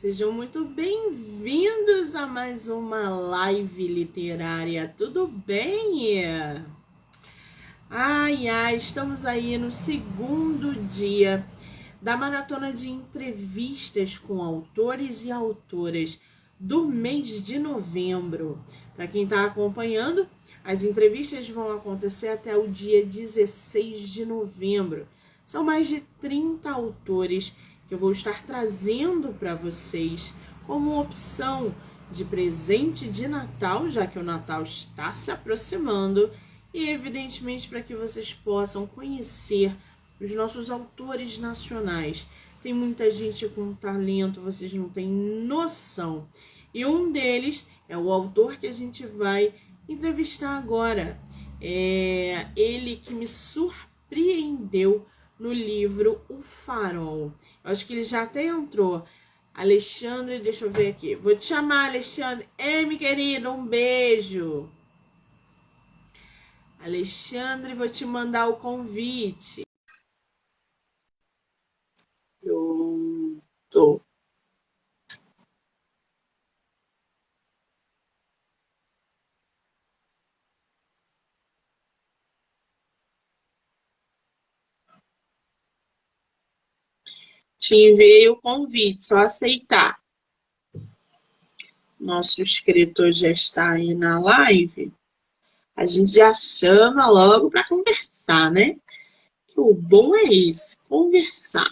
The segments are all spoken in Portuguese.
Sejam muito bem-vindos a mais uma live literária. Tudo bem? Estamos aí no segundo dia da maratona de entrevistas com autores e autoras do mês de novembro. Para quem está acompanhando, as entrevistas vão acontecer até o dia 16 de novembro. São mais de 30 autores que eu vou estar trazendo para vocês como opção de presente de Natal, já que o Natal está se aproximando, e evidentemente para que vocês possam conhecer os nossos autores nacionais. Tem muita gente com talento, vocês não têm noção. E um deles é o autor que a gente vai entrevistar agora. É ele que me surpreendeu no livro O Farol. Eu acho que ele já até entrou. Alexandre, deixa eu ver aqui. Vou te chamar, Alexandre. Ei, minha querida, um beijo. Alexandre, vou te mandar o convite. Pronto. Te enviei o convite, só aceitar. Nosso escritor já está aí na live. A gente já chama logo para conversar, né? O bom é isso, conversar.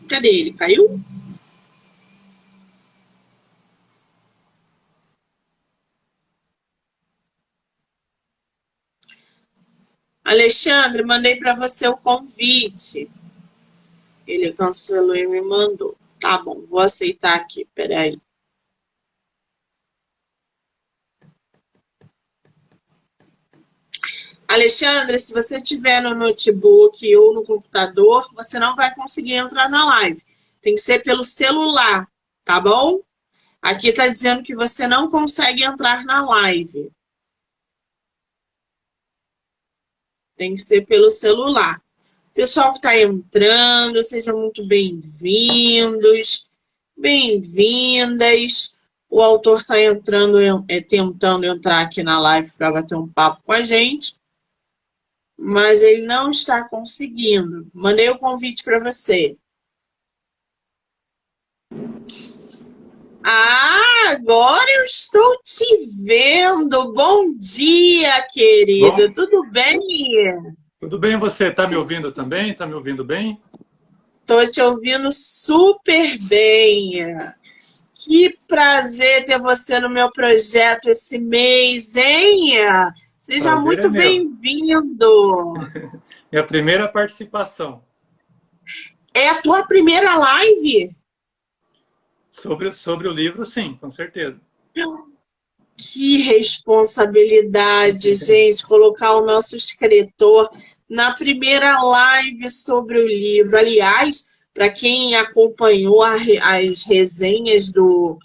Cadê ele? Caiu? Alexandre, mandei para você o convite. Ele cancelou e me mandou. Tá bom, vou aceitar aqui, peraí. Alexandre, se você tiver no notebook ou no computador, você não vai conseguir entrar na live. Tem que ser pelo celular, tá bom? Aqui está dizendo que você não consegue entrar na live. Tem que ser pelo celular. Pessoal que está entrando, sejam muito bem-vindos, bem-vindas. O autor está entrando, tentando entrar aqui na live para bater um papo com a gente, mas ele não está conseguindo. Mandei o convite para você. Agora eu estou te vendo. Bom dia, querido. Bom, Tudo bem? tudo bem você? Está me ouvindo também? Está me ouvindo bem? Estou te ouvindo super bem. Que prazer ter você no meu projeto esse mês, hein? Seja Prazer é muito meu. bem-vindo. Minha primeira participação É a tua primeira live? sobre o livro, sim, com certeza. Que responsabilidade, gente, colocar o nosso escritor na primeira live sobre o livro. Aliás, para quem acompanhou as resenhas do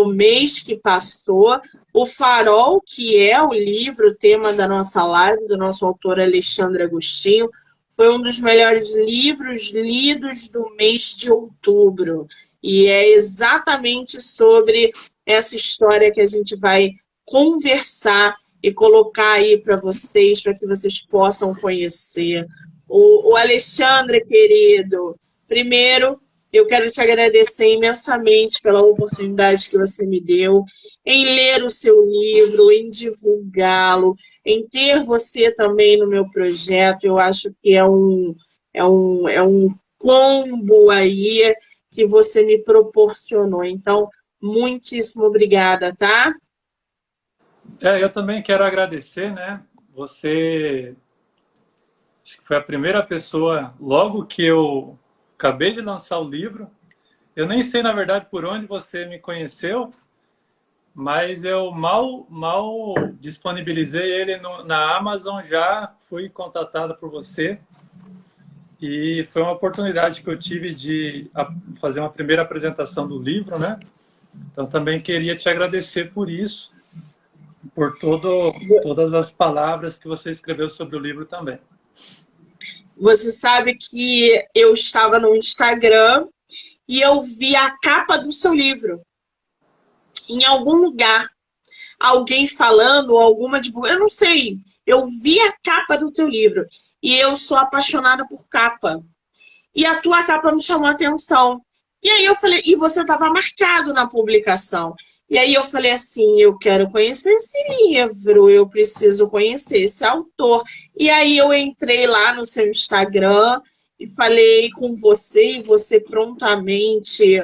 mês que passou, O Farol, que é o livro, o tema da nossa live, do nosso autor Alexandre Agostinho, foi um dos melhores livros lidos do mês de outubro. E é exatamente sobre essa história que a gente vai conversar e colocar aí para vocês, para que vocês possam conhecer. O Alexandre, querido, primeiro, eu quero te agradecer imensamente pela oportunidade que você me deu em ler o seu livro, em divulgá-lo, em ter você também no meu projeto. Eu acho que é um combo aí que você me proporcionou. Então, muitíssimo obrigada, tá? Eu também quero agradecer, né? Você acho que foi a primeira pessoa, logo que eu acabei de lançar o livro. Eu nem sei, na verdade, por onde você me conheceu, mas eu mal disponibilizei ele na Amazon, já fui contatado por você. E foi uma oportunidade que eu tive de fazer uma primeira apresentação do livro, né? Então também queria te agradecer por isso, por todas as palavras que você escreveu sobre o livro também. Você sabe que eu estava no Instagram e eu vi a capa do seu livro em algum lugar. Alguém falando, alguma divulgação, eu não sei. Eu vi a capa do teu livro e eu sou apaixonada por capa. E a tua capa me chamou a atenção. E aí eu falei, e você estava marcado na publicação. E aí eu falei assim, eu quero conhecer esse livro, eu preciso conhecer esse autor. E aí eu entrei lá no seu Instagram e falei com você, e você prontamente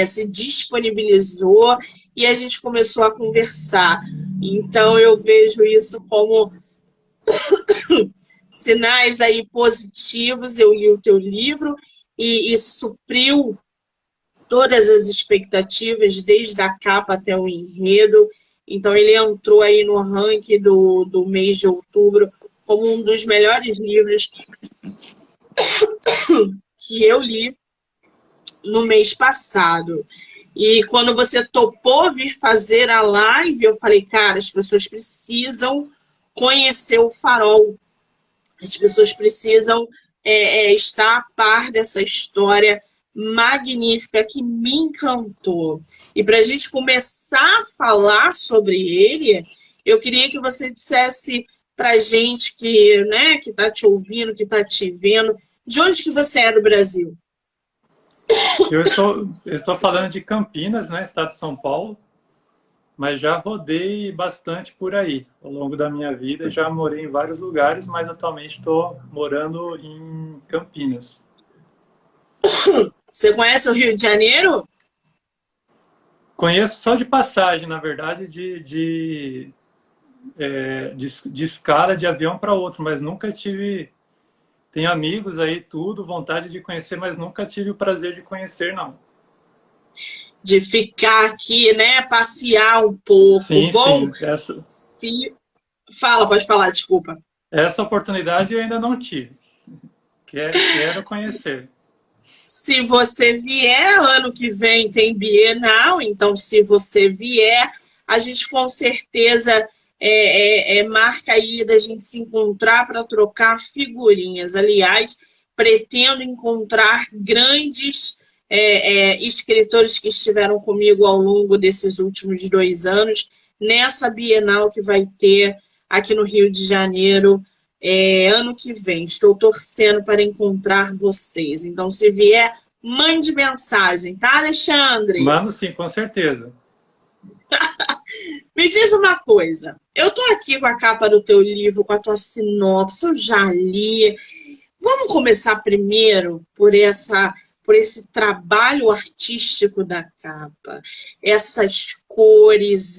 se disponibilizou e a gente começou a conversar. Então eu vejo isso como sinais aí positivos. Eu li o teu livro e supriu todas as expectativas, desde a capa até o enredo. Então ele entrou aí no ranking do mês de outubro como um dos melhores livros que eu li no mês passado. E quando você topou vir fazer a live, eu falei, cara, as pessoas precisam conhecer o Farol. As pessoas precisam estar a par dessa história magnífica que me encantou. E para a gente começar a falar sobre ele, eu queria que você dissesse para a gente que está te ouvindo, que está te vendo, de onde que você é do Brasil? Eu estou falando de Campinas, né, estado de São Paulo, mas já rodei bastante por aí ao longo da minha vida. Já morei em vários lugares, mas atualmente estou morando em Campinas. Você conhece o Rio de Janeiro? Conheço só de passagem, na verdade, de escala de avião para outro, mas nunca tive. Tenho amigos aí, tudo, vontade de conhecer, mas nunca tive o prazer de conhecer, não. De ficar aqui, né? Passear um pouco. Sim, Bom, sim. Fala, pode falar, desculpa. Essa oportunidade eu ainda não tive. Quero conhecer. Se você vier, ano que vem tem Bienal, então se você vier, a gente com certeza marca aí da gente se encontrar para trocar figurinhas. Aliás, pretendo encontrar grandes escritores que estiveram comigo ao longo desses últimos 2 anos, nessa Bienal que vai ter aqui no Rio de Janeiro, ano que vem. Estou torcendo para encontrar vocês. Então, se vier, mande mensagem, tá, Alexandre? Mano, sim, com certeza. Me diz uma coisa. Eu tô aqui com a capa do teu livro, com a tua sinopse, eu já li. Vamos começar primeiro por esse trabalho artístico da capa. Essas cores,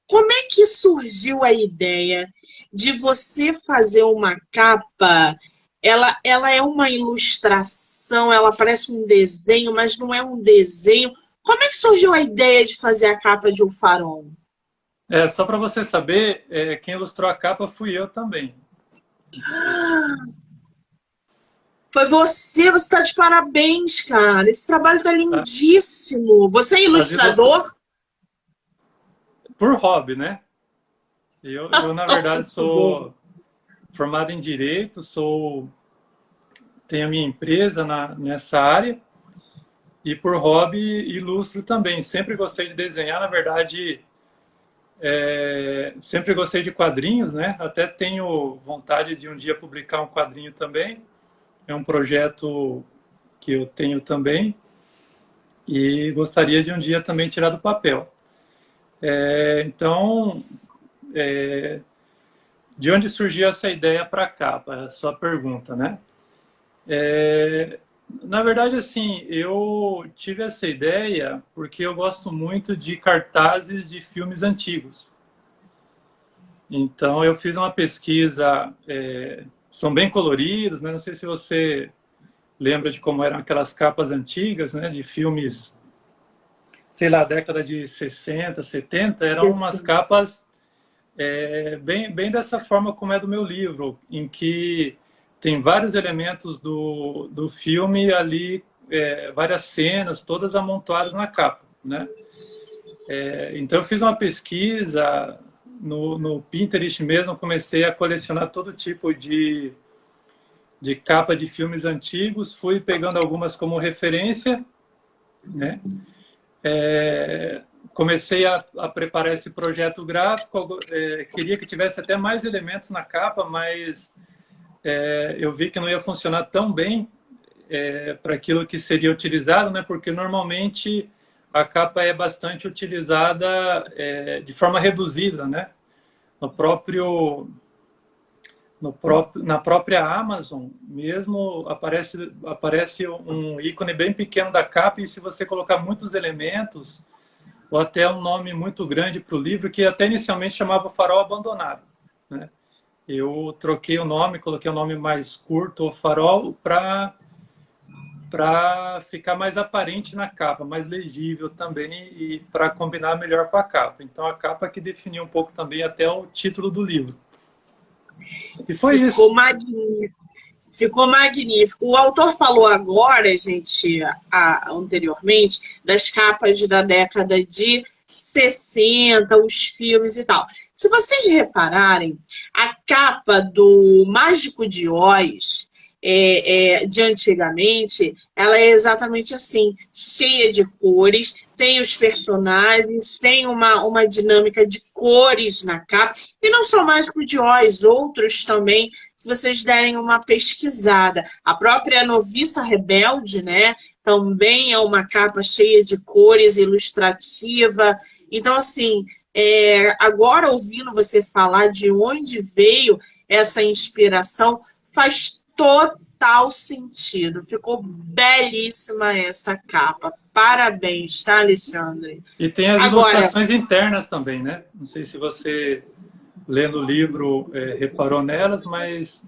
Como é que surgiu a ideia de você fazer uma capa? Ela é uma ilustração, ela parece um desenho, mas não é um desenho. Como é que surgiu a ideia de fazer a capa de O Farol? Só para você saber, quem ilustrou a capa fui eu também. Foi você está de parabéns, cara. Esse trabalho está lindíssimo. Você é ilustrador? Por hobby, né? Eu na verdade, sou formado em Direito, tenho a minha empresa nessa área e por hobby ilustro também. Sempre gostei de desenhar, na verdade, sempre gostei de quadrinhos, né? Até tenho vontade de um dia publicar um quadrinho também. É um projeto que eu tenho também e gostaria de um dia também tirar do papel. Então, de onde surgiu essa ideia para a capa? É a sua pergunta, né? Na verdade, assim, eu tive essa ideia porque eu gosto muito de cartazes de filmes antigos. Então, eu fiz uma pesquisa, são bem coloridos, né? Não sei se você lembra de como eram aquelas capas antigas, né? De filmes, sei lá, década de 60, 70, eram umas capas bem dessa forma como é do meu livro, em que tem vários elementos do filme ali, várias cenas, todas amontoadas na capa, né? Então eu fiz uma pesquisa no Pinterest mesmo, comecei a colecionar todo tipo de de capa de filmes antigos, fui pegando algumas como referência, né? Comecei a preparar esse projeto gráfico, queria que tivesse até mais elementos na capa, mas eu vi que não ia funcionar tão bem para aquilo que seria utilizado, né? Porque normalmente a capa é bastante utilizada de forma reduzida, né? No próprio, na própria Amazon mesmo aparece um ícone bem pequeno da capa, e se você colocar muitos elementos ou até um nome muito grande para o livro, que até inicialmente chamava Farol Abandonado, né? Eu troquei o nome, coloquei o nome mais curto, o Farol, para ficar mais aparente na capa, mais legível também, e para combinar melhor com a capa. Então a capa que definiu um pouco também até o título do livro. E foi Ficou isso. magnífico. Ficou magnífico. O autor falou agora, gente, anteriormente, das capas da década de 60, os filmes e tal. Se vocês repararem, a capa do Mágico de Oz, de antigamente, ela é exatamente assim, cheia de cores, tem os personagens, tem uma dinâmica de cores na capa, e não só o Mágico de Oz, outros também, se vocês derem uma pesquisada. A própria Noviça Rebelde, né, também é uma capa cheia de cores, ilustrativa. Então, assim, agora ouvindo você falar de onde veio essa inspiração, faz total sentido. Ficou belíssima essa capa. Parabéns, tá, Alexandre? E tem as Agora, ilustrações internas também, né? Não sei se você, lendo o livro, reparou nelas, mas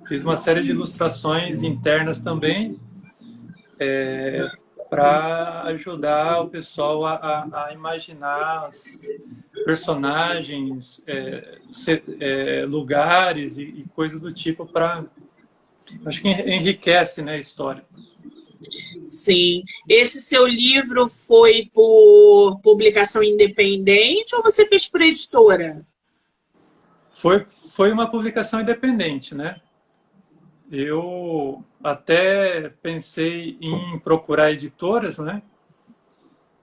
fiz uma série de ilustrações internas também, para ajudar o pessoal a imaginar personagens, lugares e coisas do tipo, para, acho que enriquece, né, a história. sim. Esse seu livro foi por publicação independente ou você fez por editora? Foi uma publicação independente, né? Eu até pensei em procurar editoras, né?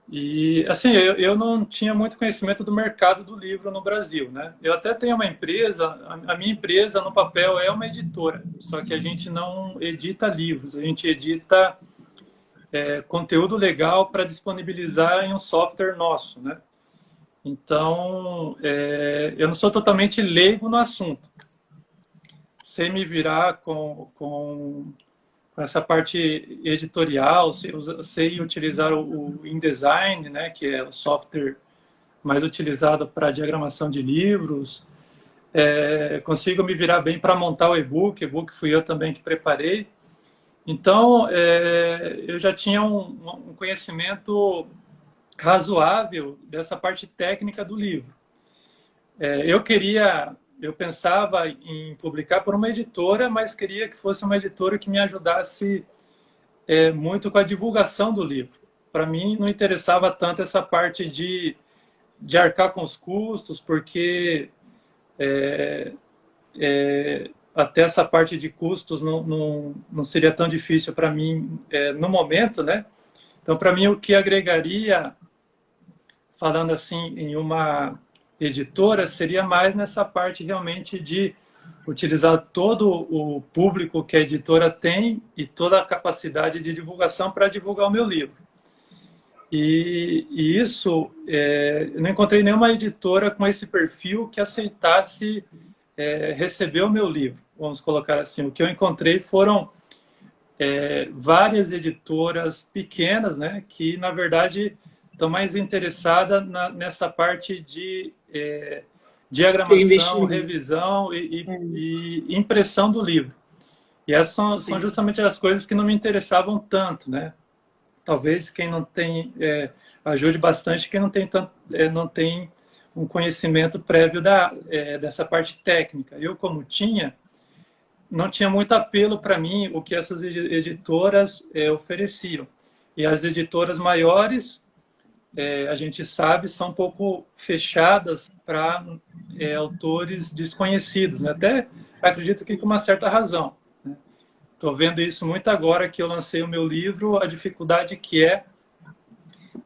E, assim, eu não tinha muito conhecimento do mercado do livro no Brasil, né? Eu até tenho uma empresa, a minha empresa no papel é uma editora, só que a gente não edita livros, a gente edita conteúdo legal para disponibilizar em um software nosso, né? Então, eu não sou totalmente leigo no assunto. Sei me virar com essa parte editorial, sei utilizar o InDesign, né, que é o software mais utilizado para diagramação de livros. Consigo me virar bem para montar o e-book fui eu também que preparei. Então, eu já tinha um conhecimento razoável dessa parte técnica do livro. Eu pensava em publicar por uma editora, mas queria que fosse uma editora que me ajudasse muito com a divulgação do livro. Para mim, não interessava tanto essa parte de arcar com os custos, porque até essa parte de custos não seria tão difícil para mim no momento, né? Então, para mim, o que agregaria, falando assim, em uma editora, seria mais nessa parte realmente de utilizar todo o público que a editora tem e toda a capacidade de divulgação para divulgar o meu livro. E isso, eu não encontrei nenhuma editora com esse perfil que aceitasse receber o meu livro, vamos colocar assim. O que eu encontrei foram várias editoras pequenas, né, que na verdade estão mais interessadas nessa parte de diagramação, revisão e impressão do livro. E essas são justamente as coisas que não me interessavam tanto, né? Talvez quem não tem ajude bastante quem não tem um conhecimento prévio dessa parte técnica. Eu, como não tinha muito apelo para mim o que essas editoras ofereciam. E as editoras maiores, a gente sabe, são um pouco fechadas para autores desconhecidos, né? Até acredito que com uma certa razão, né? tô vendo isso muito agora que eu lancei o meu livro, a dificuldade que é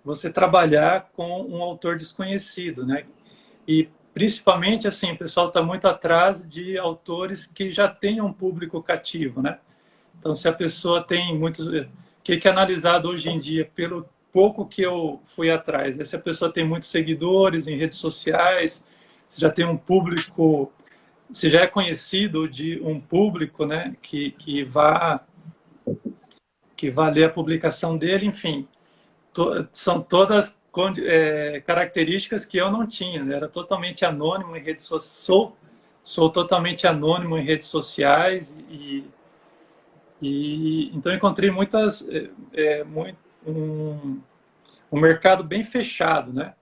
você trabalhar com um autor desconhecido, né? E principalmente assim, o pessoal está muito atrás de autores que já tenham um público cativo, né? Então, se a pessoa tem muitos, o que é analisado hoje em dia pelo pouco que eu fui atrás, se a pessoa tem muitos seguidores em redes sociais, se já tem um público, se já é conhecido de um público, né, que vá ler a publicação dele, enfim, são todas características que eu não tinha, né? Era totalmente anônimo em redes sociais, sou totalmente anônimo em redes sociais e então encontrei um mercado bem fechado, né?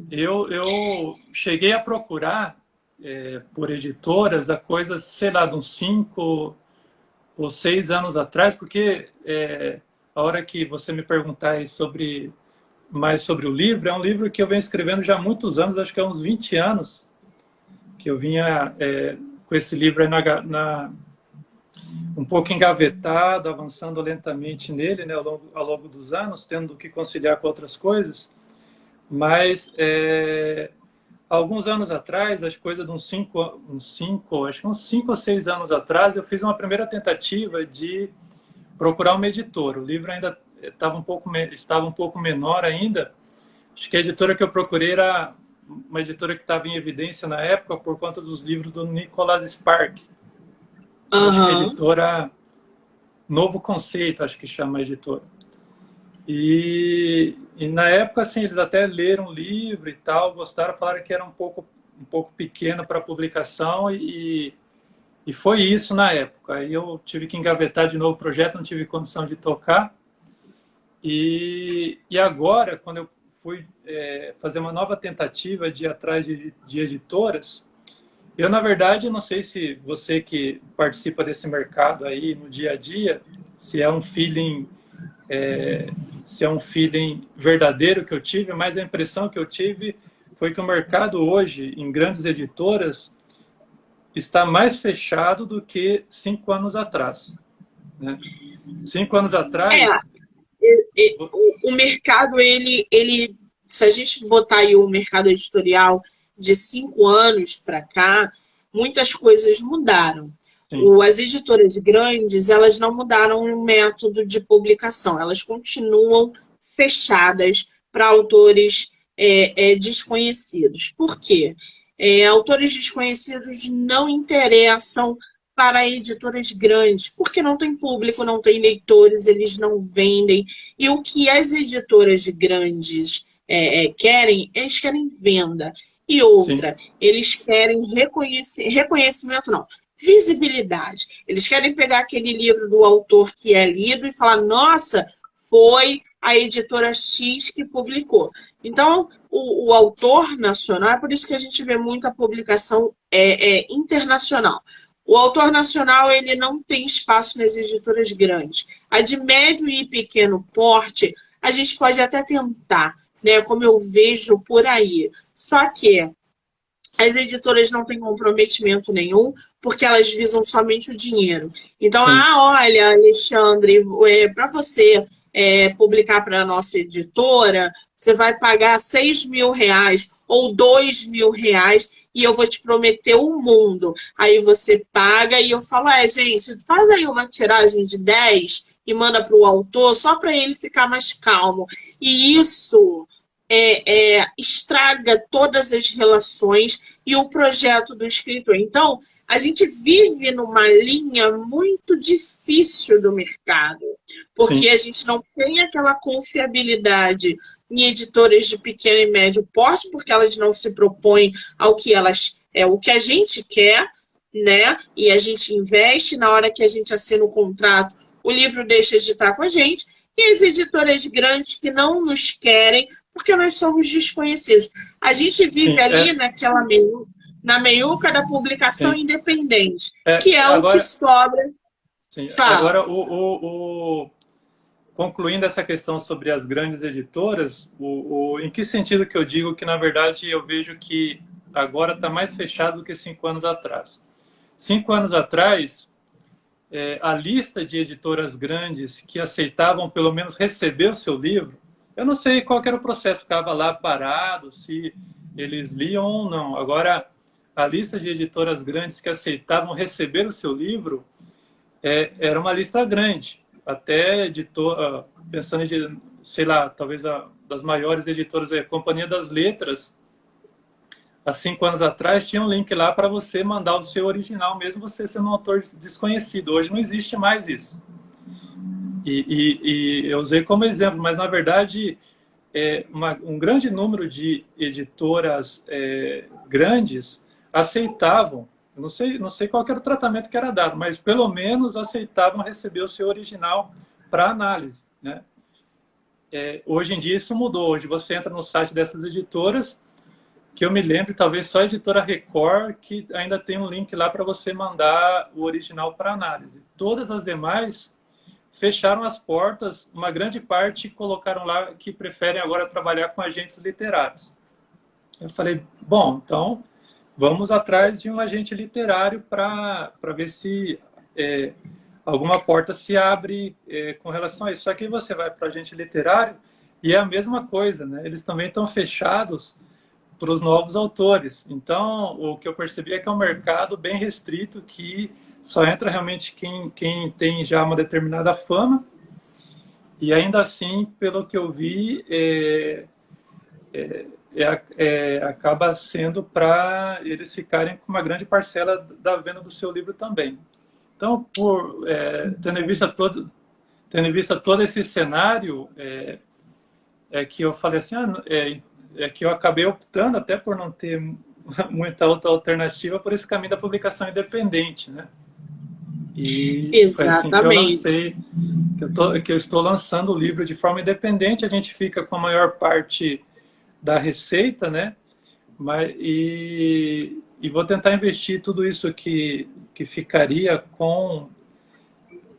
Eu cheguei a procurar por editoras a coisa, sei lá, de uns 5 ou 6 anos atrás, porque a hora que você me perguntar mais sobre o livro, é um livro que eu venho escrevendo já há muitos anos, acho que há uns 20 anos, que eu vinha com esse livro aí um pouco engavetado, avançando lentamente nele, né, ao longo dos anos, tendo que conciliar com outras coisas. Mas, alguns anos atrás, acho que coisa de uns 5 ou 6 anos atrás, eu fiz uma primeira tentativa de procurar uma editora. O livro ainda estava um pouco menor ainda. Acho que a editora que eu procurei era uma editora que estava em evidência na época por conta dos livros do Nicholas Spark. Acho que a editora Novo Conceito, acho que chama a editora. E na época, assim, eles até leram o livro e tal, gostaram, falaram que era um pouco pequeno para publicação e foi isso na época. Aí eu tive que engavetar de novo o projeto, não tive condição de tocar. E agora, quando eu fui fazer uma nova tentativa de ir atrás de editoras, eu, na verdade, não sei se você que participa desse mercado aí no dia a dia, se é um feeling verdadeiro que eu tive, mas a impressão que eu tive foi que o mercado hoje, em grandes editoras, está mais fechado do que 5 anos atrás, né? 5 anos atrás... O mercado, se a gente botar aí o mercado editorial de 5 anos para cá, muitas coisas mudaram. As editoras grandes, elas não mudaram o método de publicação, elas continuam fechadas para autores desconhecidos. Por quê? Autores desconhecidos não interessam para editoras grandes, porque não tem público, não tem leitores, eles não vendem. E o que as editoras grandes querem, eles querem venda. E outra, eles querem reconhecimento não, visibilidade. Eles querem pegar aquele livro do autor que é lido e falar, nossa, foi a editora X que publicou. Então, o autor nacional, é por isso que a gente vê muita publicação internacional. O autor nacional, ele não tem espaço nas editoras grandes. A de médio e pequeno porte, a gente pode até tentar, né, como eu vejo por aí. Só que as editoras não têm comprometimento nenhum, porque elas visam somente o dinheiro. Então, olha, Alexandre, para você publicar para a nossa editora, você vai pagar R$6.000 ou R$2.000 e eu vou te prometer o mundo. Aí você paga e eu falo, gente, faz aí uma tiragem de 10 e manda para o autor só para ele ficar mais calmo. E isso estraga todas as relações e o projeto do escritor. Então, a gente vive numa linha muito difícil do mercado, porque a gente não tem aquela confiabilidade em editoras de pequeno e médio porte, porque elas não se propõem ao que o que a gente quer, né? E a gente investe, na hora que a gente assina o contrato, o livro deixa de estar com a gente, e as editoras grandes que não nos querem, porque nós somos desconhecidos. A gente vive ali na meiuca da publicação independente, que é agora, o que sobra. Agora, concluindo essa questão sobre as grandes editoras, em que sentido que eu digo que, na verdade, eu vejo que agora está mais fechado do que 5 anos atrás? 5 anos atrás, a lista de editoras grandes que aceitavam pelo menos receber o seu livro. Eu não sei qual era o processo, ficava lá parado, se eles liam ou não. Agora, a lista de editoras grandes que aceitavam receber o seu livro era uma lista grande. Até editora, pensando em, sei lá, talvez das maiores editoras, a Companhia das Letras, há 5 anos atrás, tinha um link lá para você mandar o seu original, mesmo você sendo um autor desconhecido. Hoje não existe mais isso. E eu usei como exemplo, mas na verdade um grande número de editoras grandes aceitavam, não sei qual era o tratamento que era dado, mas pelo menos aceitavam receber o seu original para análise, né? Hoje em dia isso mudou. Hoje você entra no site dessas editoras, que eu me lembro, talvez só a editora Record, que ainda tem um link lá para você mandar o original para análise. Todas as demais fecharam as portas, uma grande parte colocaram lá que preferem agora trabalhar com agentes literários. Eu falei, bom, então vamos atrás de um agente literário para ver se alguma porta se abre com relação a isso. Só que você vai para o agente literário e é a mesma coisa, né? Eles também estão fechados para os novos autores. Então, o que eu percebi é que é um mercado bem restrito, que só entra realmente quem tem já uma determinada fama, e ainda assim, pelo que eu vi, acaba sendo para eles ficarem com uma grande parcela da venda do seu livro também. Então, tendo em vista todo esse cenário, que eu falei assim, que eu acabei optando, até por não ter muita outra alternativa, por esse caminho da publicação independente, né? E exatamente. foi assim que eu lancei, que eu estou lançando o livro de forma independente. A gente fica com a maior parte da receita, né? E vou tentar investir tudo isso que ficaria com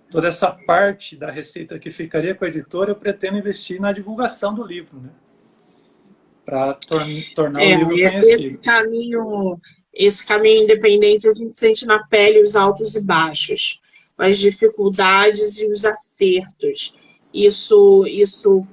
toda essa parte da receita que ficaria com a editora, eu pretendo investir na divulgação do livro, né? Para tornar o livro conhecido. Esse caminho independente, a gente sente na pele os altos e baixos, as dificuldades e os acertos. Isso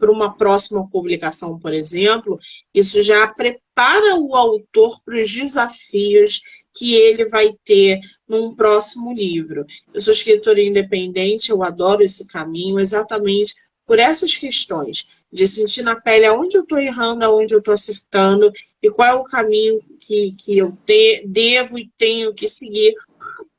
para uma próxima publicação, por exemplo, isso já prepara o autor para os desafios que ele vai ter num próximo livro. Eu sou escritora independente, eu adoro esse caminho exatamente por essas questões, de sentir na pele aonde eu estou errando, aonde eu estou acertando, e qual é o caminho que eu devo e tenho que seguir,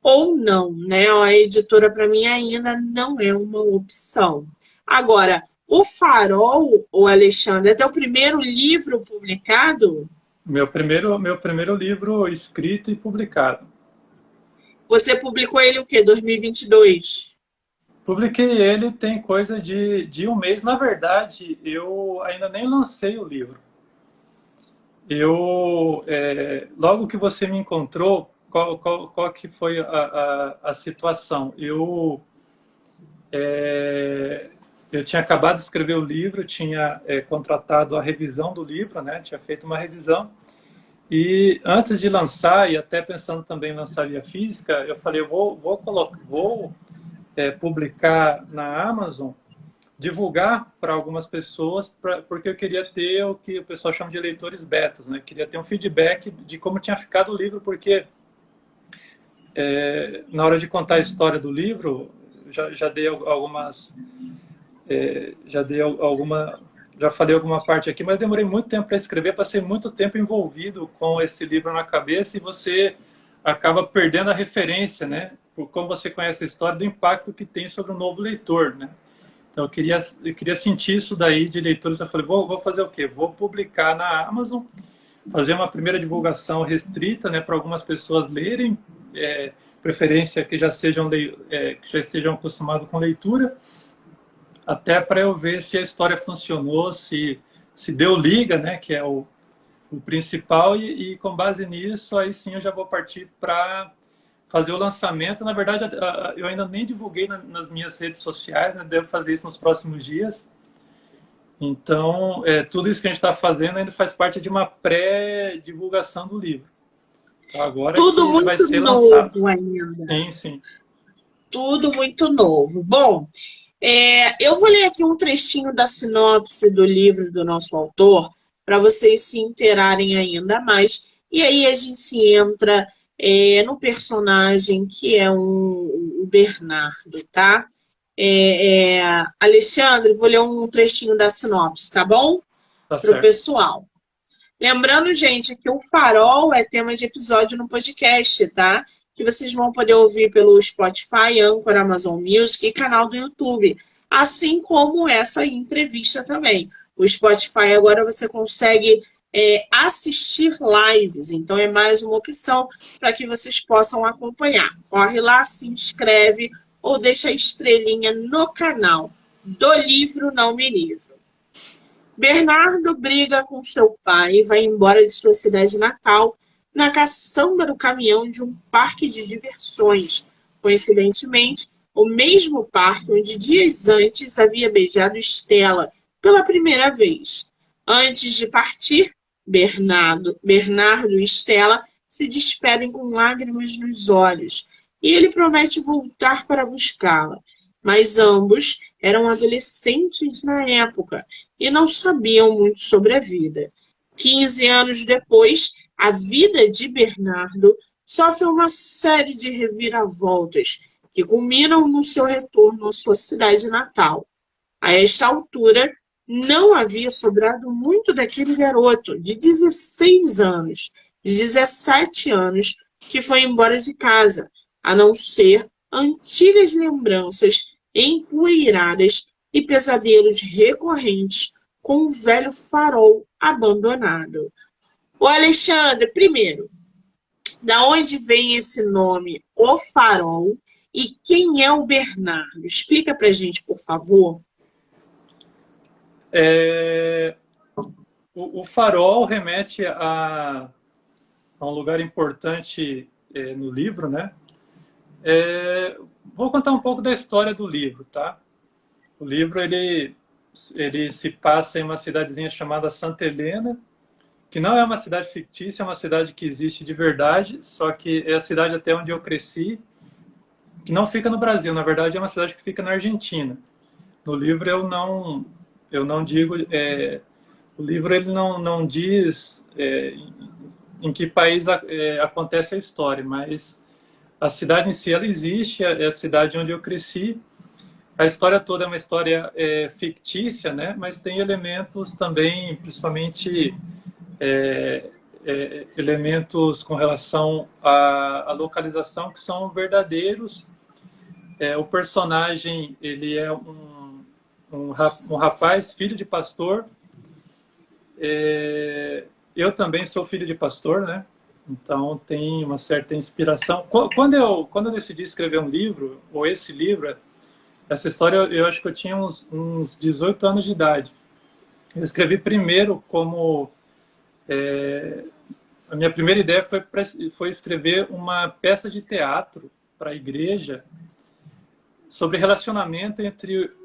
ou não, né? A editora, para mim, ainda não é uma opção. Agora, o Farol, o Alexandre, é teu primeiro livro publicado? Meu primeiro livro escrito e publicado. Você publicou ele o quê? 2022? Publiquei ele tem coisa de 1 mês. Na verdade, eu ainda nem lancei o livro. Logo que você me encontrou, qual que foi a situação? Eu tinha acabado de escrever o livro, tinha contratado a revisão do livro, né? Tinha feito uma revisão. E antes de lançar, e até pensando também em lançar via física, eu falei, eu vou publicar na Amazon, divulgar para algumas pessoas, porque eu queria ter o que o pessoal chama de leitores betas, né? Queria ter um feedback de como tinha ficado o livro, porque na hora de contar a história do livro, já dei algumas... já falei alguma parte aqui, mas demorei muito tempo para escrever, passei muito tempo envolvido com esse livro na cabeça, e você acaba perdendo a referência, né? Por como você conhece a história, do impacto que tem sobre o novo leitor, né? Então eu queria sentir isso daí de leitores. Eu falei, vou fazer o quê? Vou publicar na Amazon, fazer uma primeira divulgação restrita, né, para algumas pessoas lerem, preferência que já estejam acostumados com leitura, até para eu ver se a história funcionou, se deu liga, né, que é o principal, e com base nisso, aí sim eu já vou partir para fazer o lançamento. Na verdade, eu ainda nem divulguei nas minhas redes sociais, né, devo fazer isso nos próximos dias. Então, tudo isso que a gente está fazendo ainda faz parte de uma pré-divulgação do livro. Então, agora tudo que muito vai ser novo lançado. ainda. Sim. Tudo muito novo. Bom, eu vou ler aqui um trechinho da sinopse do livro do nosso autor, para vocês se inteirarem ainda mais. E aí a gente entra no personagem que é o Bernardo, tá? Alexandre, vou ler um trechinho da sinopse, tá bom? Tá Para o certo. pessoal. Lembrando, gente, que o Farol é tema de episódio no podcast, tá? Que vocês vão poder ouvir pelo Spotify, Anchor, Amazon Music e canal do YouTube. Assim como essa entrevista também. O Spotify agora você consegue assistir lives, então é mais uma opção para que vocês possam acompanhar. Corre lá, se inscreve ou deixa a estrelinha no canal do Livro Não Me Livro. Bernardo briga com seu pai e vai embora de sua cidade natal na caçamba do caminhão de um parque de diversões. Coincidentemente, o mesmo parque onde dias antes havia beijado Estela pela primeira vez. Antes de partir, Bernardo e Estela se despedem com lágrimas nos olhos e ele promete voltar para buscá-la. Mas ambos eram adolescentes na época e não sabiam muito sobre a vida. 15 anos depois, a vida de Bernardo sofre uma série de reviravoltas que culminam no seu retorno à sua cidade natal. A esta altura, não havia sobrado muito daquele garoto de 16 anos, de 17 anos, que foi embora de casa, a não ser antigas lembranças empoeiradas e pesadelos recorrentes com o velho farol abandonado. O Alexandre, primeiro, da onde vem esse nome, O Farol, e quem é o Bernardo? Explica pra gente, por favor. O farol remete a um lugar importante no livro, né? Vou contar um pouco da história do livro, tá? O livro ele se passa em uma cidadezinha chamada Santa Helena, que não é uma cidade fictícia, é uma cidade que existe de verdade, só que é a cidade até onde eu cresci, que não fica no Brasil, na verdade é uma cidade que fica na Argentina. No livro eu não digo, o livro ele não diz em que país acontece a história, mas a cidade em si ela existe, é a cidade onde eu cresci. A história toda é uma história fictícia, né? Mas tem elementos também, principalmente elementos com relação à localização que são verdadeiros. O personagem ele é um rapaz, filho de pastor. Eu também sou filho de pastor, né? Então tem uma certa inspiração. Quando eu decidi escrever um livro, ou esse livro, essa história eu acho que eu tinha uns 18 anos de idade. Eu escrevi primeiro como... a minha primeira ideia foi escrever uma peça de teatro para a igreja sobre relacionamento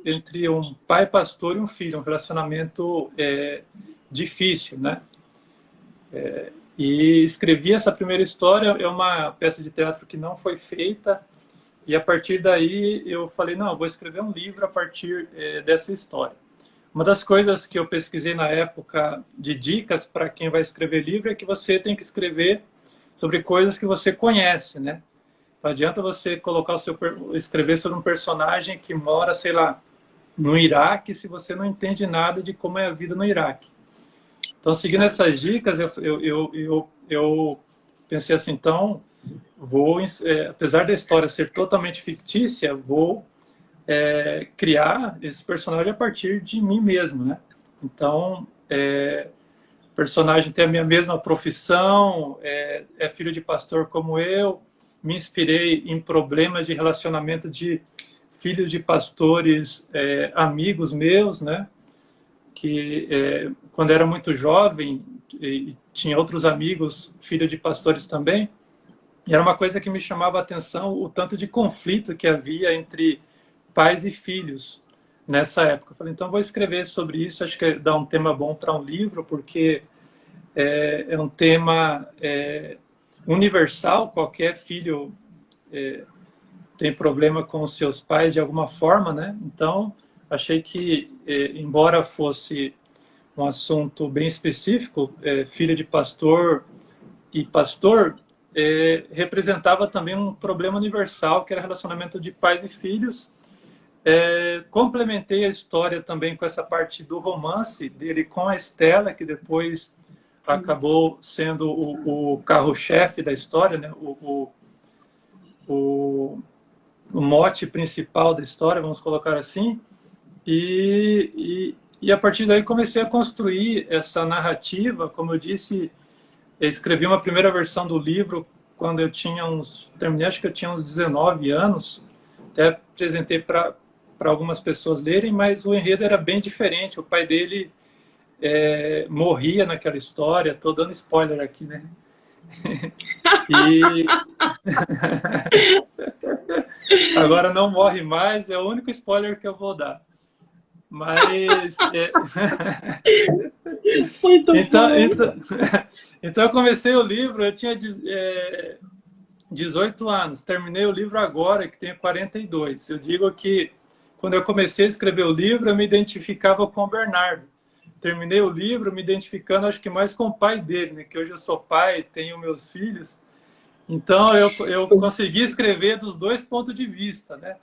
entre um pai pastor e um filho, um relacionamento difícil, né? E escrevi essa primeira história, é uma peça de teatro que não foi feita, e a partir daí eu falei, não, eu vou escrever um livro a partir dessa história. Uma das coisas que eu pesquisei na época de dicas para quem vai escrever livro é que você tem que escrever sobre coisas que você conhece, né? Não adianta você escrever sobre um personagem que mora, sei lá, no Iraque, se você não entende nada de como é a vida no Iraque. Então, seguindo essas dicas, eu pensei assim, então, apesar da história ser totalmente fictícia, vou criar esse personagem a partir de mim mesmo, né? Então, o personagem tem a minha mesma profissão, é filho de pastor como eu, me inspirei em problemas de relacionamento de filhos de pastores, amigos meus, né? Que quando era muito jovem, e tinha outros amigos, filhos de pastores também, e era uma coisa que me chamava a atenção, o tanto de conflito que havia entre pais e filhos nessa época. Eu falei, então vou escrever sobre isso, acho que dá um tema bom para um livro, porque é um tema universal, qualquer filho tem problema com os seus pais de alguma forma, né? Então, achei que, embora fosse um assunto bem específico, filha de pastor e pastor, representava também um problema universal, que era relacionamento de pais e filhos. Complementei a história também com essa parte do romance dele com a Estela, que depois acabou sendo o carro-chefe da história, né? O mote principal da história, vamos colocar assim. E a partir daí comecei a construir essa narrativa. Como eu disse, eu escrevi uma primeira versão do livro quando eu tinha terminei, acho que eu tinha uns 19 anos, até apresentei para algumas pessoas lerem, mas o enredo era bem diferente. O pai dele morria naquela história. Estou dando spoiler aqui, né? E agora não morre mais, é o único spoiler que eu vou dar. Mas então eu comecei o livro, eu tinha 18 anos, terminei o livro agora, que tenho 42. Eu digo que quando eu comecei a escrever o livro, eu me identificava com o Bernardo. Terminei o livro me identificando, acho que mais com o pai dele, né? Que hoje eu sou pai, tenho meus filhos. Então eu consegui escrever dos dois pontos de vista, né?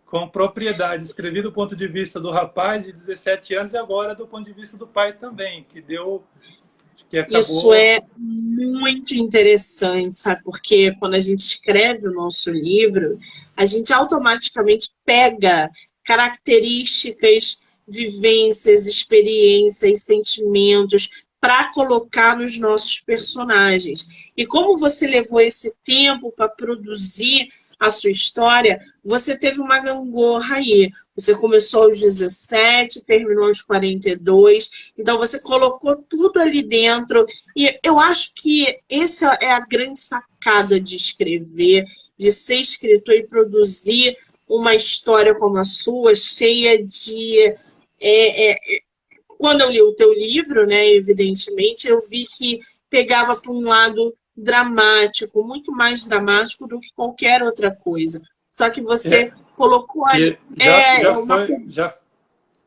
Com propriedade. Escrevi do ponto de vista do rapaz de 17 anos e agora do ponto de vista do pai também, que acabou... Isso é muito interessante, sabe? Porque quando a gente escreve o nosso livro, a gente automaticamente pega características, vivências, experiências, sentimentos para colocar nos nossos personagens. E como você levou esse tempo para produzir a sua história, você teve uma gangorra aí. Você começou aos 17, terminou aos 42, então você colocou tudo ali dentro. E eu acho que essa é a grande sacada de escrever, de ser escritor e produzir uma história como a sua, cheia de... Quando eu li o teu livro, né, evidentemente, eu vi que pegava para um lado dramático, muito mais dramático do que qualquer outra coisa. Só que você colocou ali...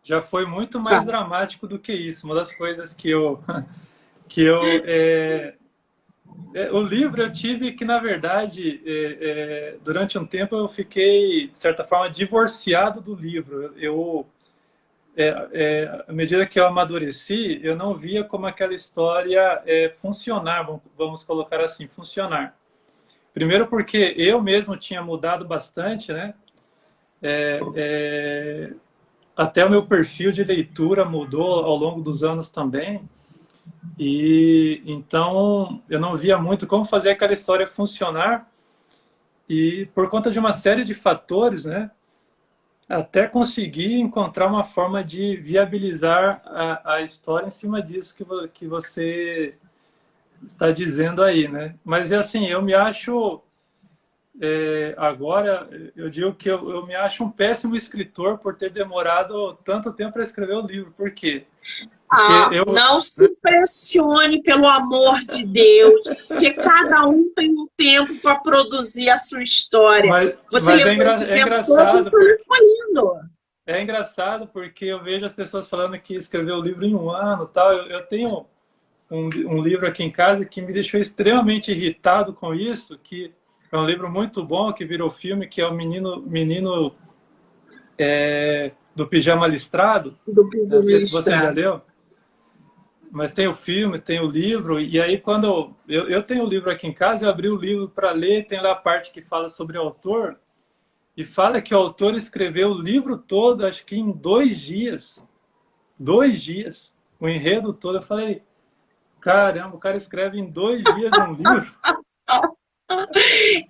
Já foi muito mais dramático do que isso. Uma das coisas o livro eu tive que, na verdade, durante um tempo eu fiquei, de certa forma, divorciado do livro. À medida que eu amadureci, eu não via como aquela história funcionar, vamos colocar assim, funcionar. Primeiro porque eu mesmo tinha mudado bastante, né? Até o meu perfil de leitura mudou ao longo dos anos também. E então eu não via muito como fazer aquela história funcionar. E por conta de uma série de fatores, né? Até conseguir encontrar uma forma de viabilizar a história em cima disso que você está dizendo aí, né? Mas assim, eu me acho agora, eu digo que eu me acho um péssimo escritor por ter demorado tanto tempo para escrever o livro. Por quê? Não se pressione, pelo amor de Deus, porque cada um tem um tempo para produzir a sua história. Você levou esse tempo todo, você foi lindo. É engraçado porque eu vejo as pessoas falando que escreveu o livro em um ano, tal. Eu tenho um livro aqui em casa que me deixou extremamente irritado com isso, que é um livro muito bom, que virou filme, que é o Menino do Pijama Listrado. Não sei se você já leu. Mas tem o filme, tem o livro, e aí quando eu tenho o livro aqui em casa, eu abri o livro para ler, tem lá a parte que fala sobre o autor, e fala que o autor escreveu o livro todo, acho que em 2 dias. 2 dias. O enredo todo. Eu falei, caramba, o cara escreve em 2 dias um livro.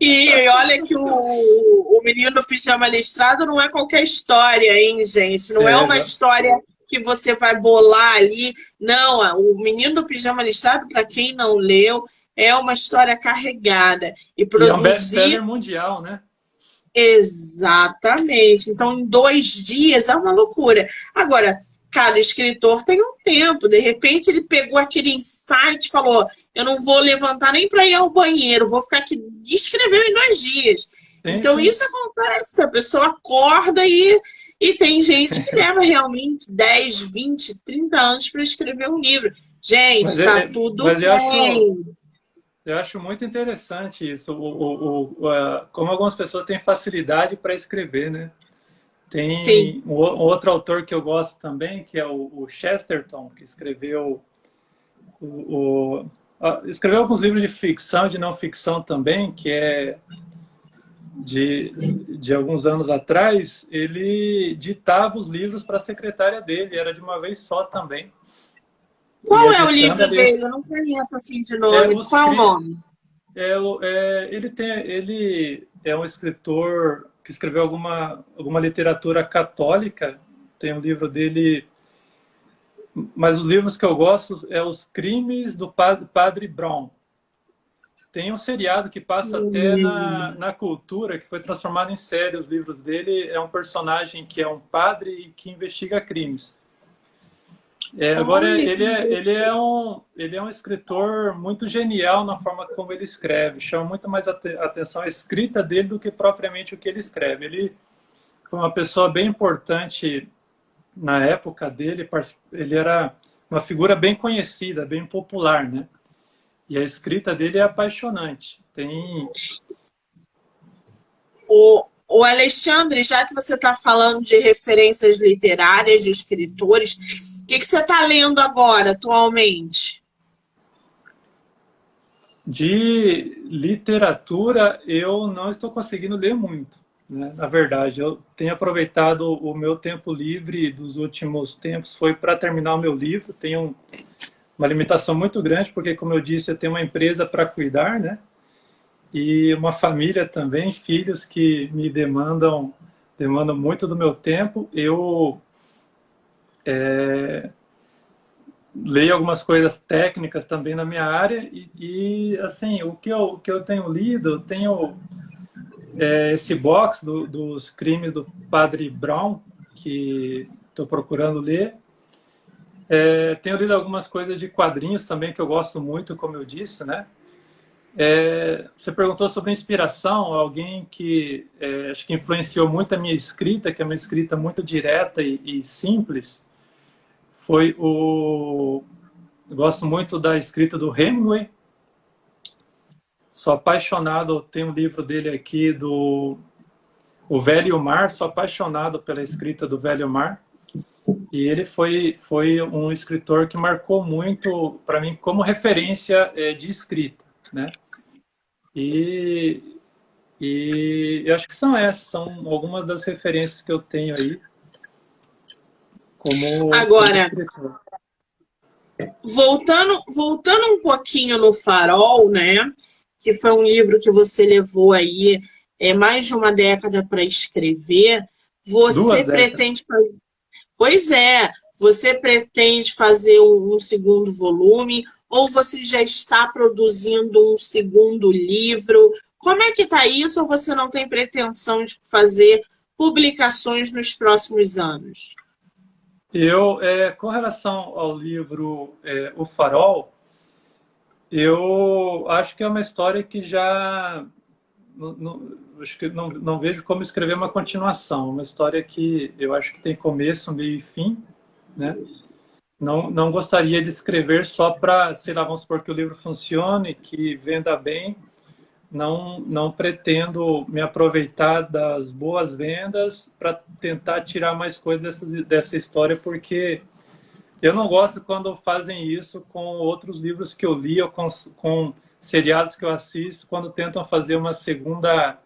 E olha que o Menino do Pijama Listrado não é qualquer história, hein, gente? Não é uma história que você vai bolar ali. Não, o Menino do Pijama Listrado, para quem não leu, é uma história carregada. E é um best-seller mundial, né? Exatamente. Então, em 2 dias é uma loucura. Agora, cada escritor tem um tempo. De repente, ele pegou aquele insight e falou, eu não vou levantar nem para ir ao banheiro, vou ficar aqui. E escreveu em 2 dias. Sim, Então, sim. isso acontece, a pessoa acorda e tem gente que leva realmente 10, 20, 30 anos para escrever um livro. Gente, Mas, está tudo mas bem. eu acho muito interessante isso, como algumas pessoas têm facilidade para escrever, né? Sim. Tem um outro autor que eu gosto também, que é o Chesterton, que escreveu escreveu alguns livros de ficção, de não ficção também, que é de alguns anos atrás. Ele ditava os livros para a secretária dele, era de uma vez só também. Qual Ia é o ditando livro ali dele? Eu não conheço assim de nome. os Qual é o nome? ele é um escritor que escreveu alguma literatura católica. Tem um livro dele, mas os livros que eu gosto é Os Crimes do Padre Brown. Tem um seriado que passa até Hum, na cultura, que foi transformado em série. Os livros dele é um personagem que é um padre e que investiga crimes. Agora, olha que interessante. ele é um escritor muito genial na forma como ele escreve. Chama muito mais atenção a escrita dele do que propriamente o que ele escreve. Ele foi uma pessoa bem importante na época dele. Ele era uma figura bem conhecida, bem popular, né? E a escrita dele é apaixonante. O Alexandre, já que você está falando de referências literárias, de escritores, o que você está lendo agora, atualmente? De literatura, eu não estou conseguindo ler muito, né? Na verdade, eu tenho aproveitado o meu tempo livre dos últimos tempos, foi para terminar o meu livro. Tenho uma limitação muito grande, porque, como eu disse, eu tenho uma empresa para cuidar, né? E uma família também, filhos que me demandam muito do meu tempo. Eu leio algumas coisas técnicas também na minha área assim, o que eu tenho lido, eu tenho esse box dos crimes do Padre Brown, que estou procurando ler. Tenho lido algumas coisas de quadrinhos também, que eu gosto muito, como eu disse, né? Você perguntou sobre inspiração, alguém que acho que influenciou muito a minha escrita, que é uma escrita muito direta e simples, foi eu gosto muito da escrita do Hemingway. Sou apaixonado, tem um livro dele aqui do O Velho Mar, sou apaixonado pela escrita do Velho Mar. E ele foi um escritor que marcou muito para mim como referência de escrita, né? E, eu acho que são algumas das referências que eu tenho aí como Agora, escritor. voltando um pouquinho no Farol, né? Que foi um livro que você levou aí mais de uma década para escrever. Você 2 décadas. pretende fazer. Pois é, você pretende fazer um segundo volume ou você já está produzindo um segundo livro? Como é que está isso ou você não tem pretensão de fazer publicações nos próximos anos? Com relação ao livro O Farol, eu acho que é uma história que já acho que não vejo como escrever uma continuação. Uma história que eu acho que tem começo, meio e fim, né? Não gostaria de escrever só para, sei lá, vamos supor que o livro funcione, que venda bem. Não pretendo me aproveitar das boas vendas para tentar tirar mais coisas dessa história, porque eu não gosto quando fazem isso com outros livros que eu li ou com seriados que eu assisto, quando tentam fazer uma segunda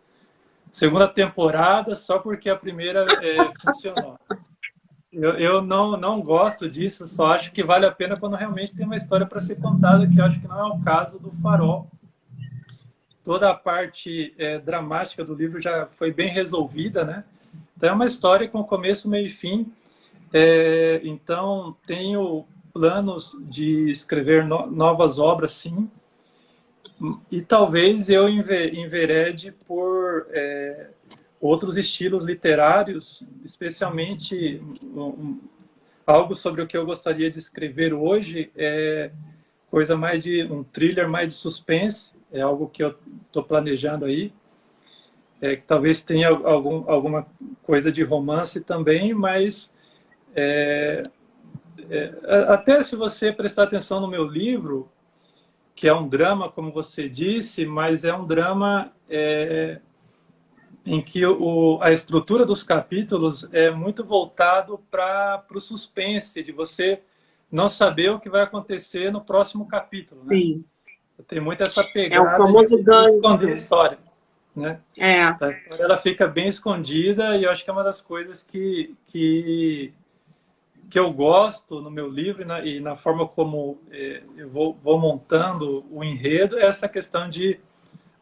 temporada só porque a primeira funcionou. Eu não gosto disso, só acho que vale a pena quando realmente tem uma história para ser contada, que eu acho que não é o caso do Farol. Toda a parte dramática do livro já foi bem resolvida, né? Então é uma história com começo, meio e fim. Então tenho planos de escrever novas obras, sim, e talvez eu enverede por outros estilos literários, especialmente algo sobre o que eu gostaria de escrever hoje, coisa mais de um thriller, mais de suspense, é algo que eu estou planejando aí. que talvez tenha alguma coisa de romance também, mas até se você prestar atenção no meu livro, que é um drama, como você disse, mas é um drama em que a estrutura dos capítulos é muito voltado para o suspense, de você não saber o que vai acontecer no próximo capítulo, né? Sim. Tem muito essa É o pegada famoso de esconder a gancho. história, né? É. A história ela fica bem escondida e eu acho que é uma das coisas que eu gosto no meu livro e na forma como eu vou montando o enredo é essa questão de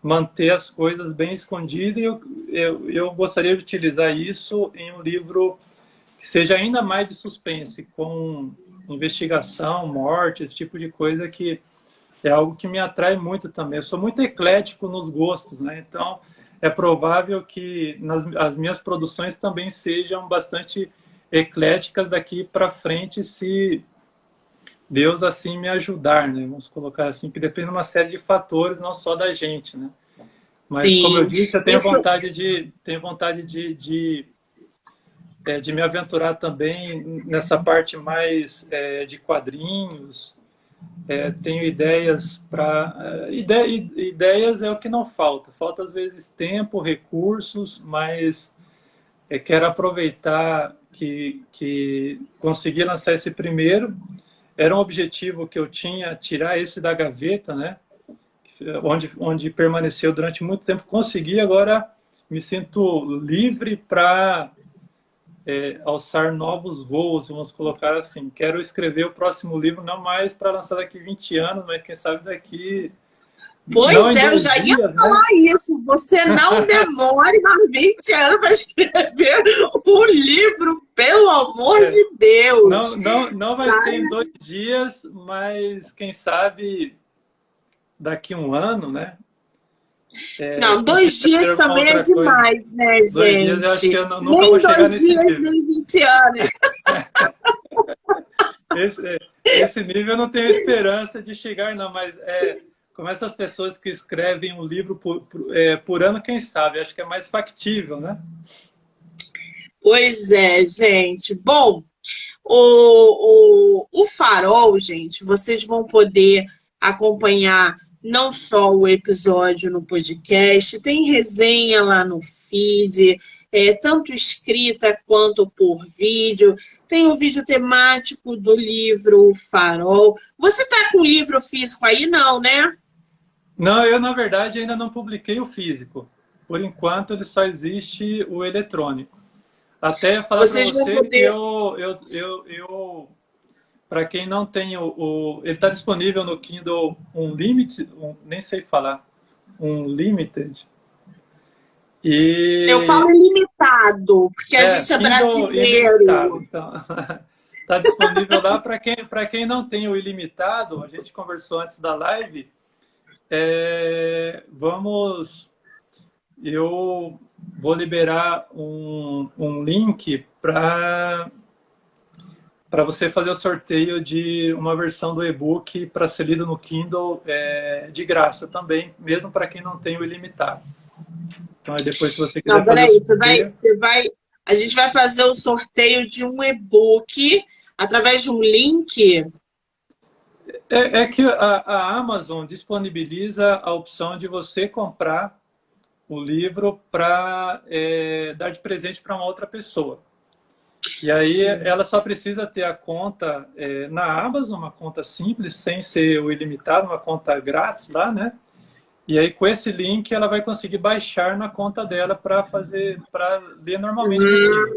manter as coisas bem escondidas e eu gostaria de utilizar isso em um livro que seja ainda mais de suspense, com investigação, morte, esse tipo de coisa que é algo que me atrai muito também. Eu sou muito eclético nos gostos, né? Então é provável que as minhas produções também sejam bastante ecléticas daqui para frente, se Deus assim me ajudar, né? Vamos colocar assim, que depende de uma série de fatores, não só da gente, né? Mas como eu Sim. disse, eu Isso. tenho vontade de me aventurar também nessa parte mais de quadrinhos. Tenho ideias para ideias é o que não falta. Falta às vezes tempo, recursos, mas quero aproveitar que consegui lançar esse primeiro. Era um objetivo que eu tinha, tirar esse da gaveta, né? Onde permaneceu durante muito tempo. Consegui, agora me sinto livre para alçar novos voos, vamos colocar assim. Quero escrever o próximo livro, não mais para lançar daqui 20 anos, mas quem sabe daqui... Não Pois em é, eu 2 já ia dias, né? falar isso. Você não demore mais 20 anos para escrever um livro, pelo amor de Deus. Não vai ser em 2 dias, mas quem sabe daqui 1 ano, né? Não, Quem sabe 2 dias alguma também é outra coisa. demais, né, 2 dias eu acho que gente? eu nunca vou Nem chegar 2 nesse dias, nível. nem 20 anos. Esse nível eu não tenho esperança de chegar, não, mas como essas pessoas que escrevem um livro por ano, quem sabe? Acho que é mais factível, né? Pois é, gente. Bom, o Farol, gente, vocês vão poder acompanhar não só o episódio no podcast, tem resenha lá no feed, tanto escrita quanto por vídeo. Tem o vídeo temático do livro O Farol. Você tá com o livro físico aí? Não, né? Não, eu, na verdade, ainda não publiquei o físico. Por enquanto, ele só existe o eletrônico. Até falar para Vocês vão você que poder. para quem não tem ele está disponível no Kindle Unlimited, nem sei falar, Unlimited. Eu E falo ilimitado, porque a gente é Kindle ilimitado. brasileiro. Então, está disponível lá para quem não tem o ilimitado. A gente conversou antes da live. Eu vou liberar um link para você fazer o sorteio de uma versão do e-book para ser lido no Kindle de graça também, mesmo para quem não tem o ilimitado. Então, aí depois, se você Não, quiser fazer o peraí, sorteio... a gente vai fazer o sorteio de um e-book através de um link. É que a Amazon disponibiliza a opção de você comprar o livro para dar de presente para uma outra pessoa. E aí Sim. ela só precisa ter a conta na Amazon, uma conta simples, sem ser o ilimitado, uma conta grátis lá, né? E aí com esse link ela vai conseguir baixar na conta dela para ler normalmente no Kindle.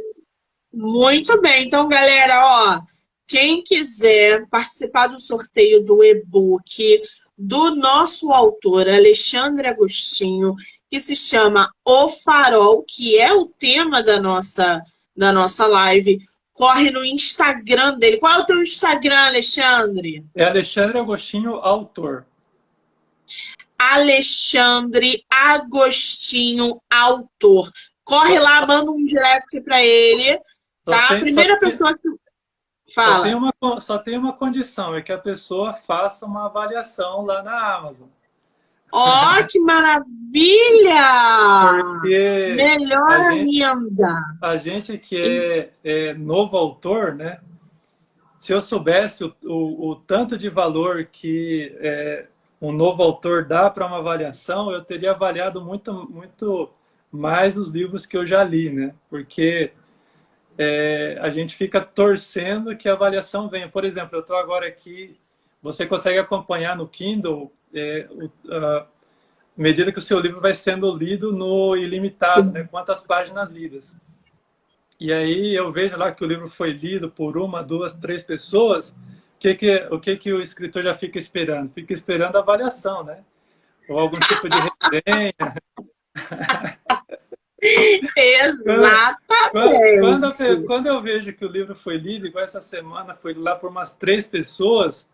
Muito bem. Então, galera, ó, quem quiser participar do sorteio do e-book do nosso autor, Alexandre Agostinho, que se chama O Farol, que é o tema da nossa live, corre no Instagram dele. Qual é o teu Instagram, Alexandre? É Alexandre Agostinho, autor. Alexandre Agostinho, autor. Corre lá, manda um direct para ele, tá? A primeira pessoa que fala. Só tem uma condição, é que a pessoa faça uma avaliação lá na Amazon. Ó, que maravilha! Porque Melhor a gente, ainda. a gente que é novo autor, né? Se eu soubesse o tanto de valor que um novo autor dá para uma avaliação, eu teria avaliado muito, muito mais os livros que eu já li, né? Porque a gente fica torcendo que a avaliação venha. Por exemplo, eu estou agora aqui, você consegue acompanhar no Kindle à medida que o seu livro vai sendo lido no ilimitado, né? Quantas páginas lidas. E aí eu vejo lá que o livro foi lido por uma, duas, três pessoas. O que o escritor já fica esperando? Fica esperando a avaliação, né? Ou algum tipo de resenha. Exatamente. Quando eu vejo que o livro foi lido, igual essa semana, foi lá por umas três pessoas,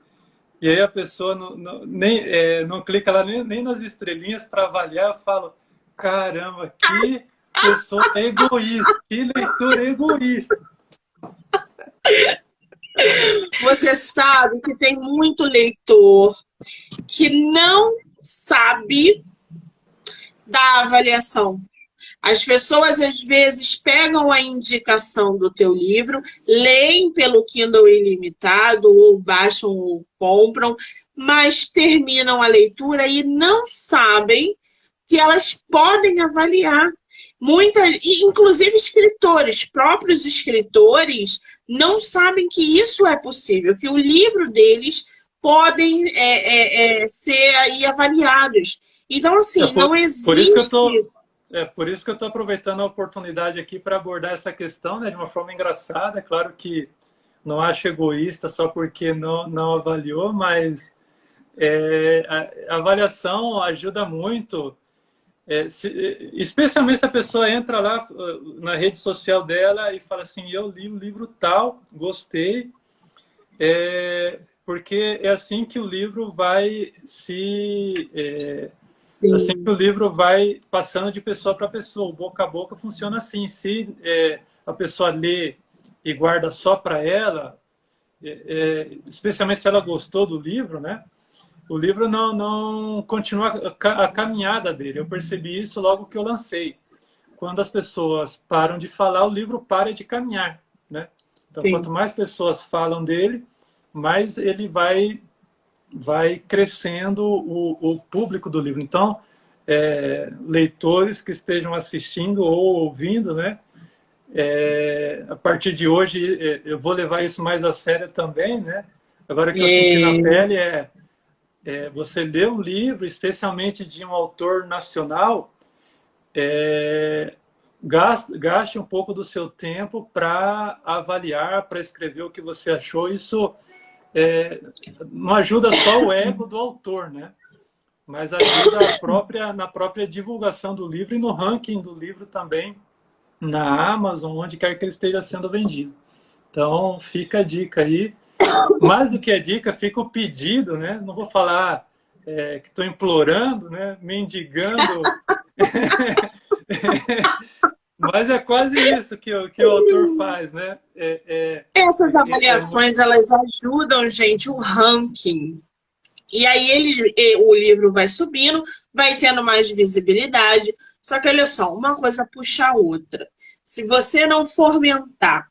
e aí a pessoa não clica lá nem nas estrelinhas para avaliar, eu falo, caramba, que pessoa egoísta, que leitor egoísta. Você sabe que tem muito leitor que não sabe da avaliação. As pessoas, às vezes, pegam a indicação do teu livro, leem pelo Kindle Ilimitado, ou baixam ou compram, mas terminam a leitura e não sabem que elas podem avaliar. Inclusive escritores, próprios escritores, não sabem que isso é possível, que o livro deles podem ser aí avaliados. Então, assim, não existe... Por isso que eu estou aproveitando a oportunidade aqui para abordar essa questão, né, de uma forma engraçada. É claro que não acho egoísta só porque não avaliou, mas a avaliação ajuda muito, especialmente se a pessoa entra lá na rede social dela e fala assim, eu li o livro tal, gostei, porque é assim que o livro vai assim que o livro vai passando de pessoa para pessoa. O boca a boca funciona assim. Se a pessoa lê e guarda só para ela, especialmente se ela gostou do livro, né? O livro não continua a caminhada dele. Eu percebi isso logo que eu lancei. Quando as pessoas param de falar, o livro para de caminhar, né? Então, quanto mais pessoas falam dele, mais ele vai crescendo o público do livro. Então, leitores que estejam assistindo ou ouvindo, né? A partir de hoje, eu vou levar isso mais a sério também, né? Agora que eu senti na pele, você lê um livro, especialmente de um autor nacional, gaste um pouco do seu tempo para avaliar, para escrever o que você achou. Isso não ajuda só o ego do autor, né? Mas ajuda na própria divulgação do livro e no ranking do livro também, na Amazon, onde quer que ele esteja sendo vendido. Então, fica a dica aí. Mais do que a dica, fica o pedido, né? Não vou falar que estou implorando, né? Mendigando. Mas é quase isso que o autor faz, né? Essas avaliações, elas ajudam, gente, o ranking. E aí o livro vai subindo, vai tendo mais visibilidade. Só que, olha só, uma coisa puxa a outra. Se você não fomentar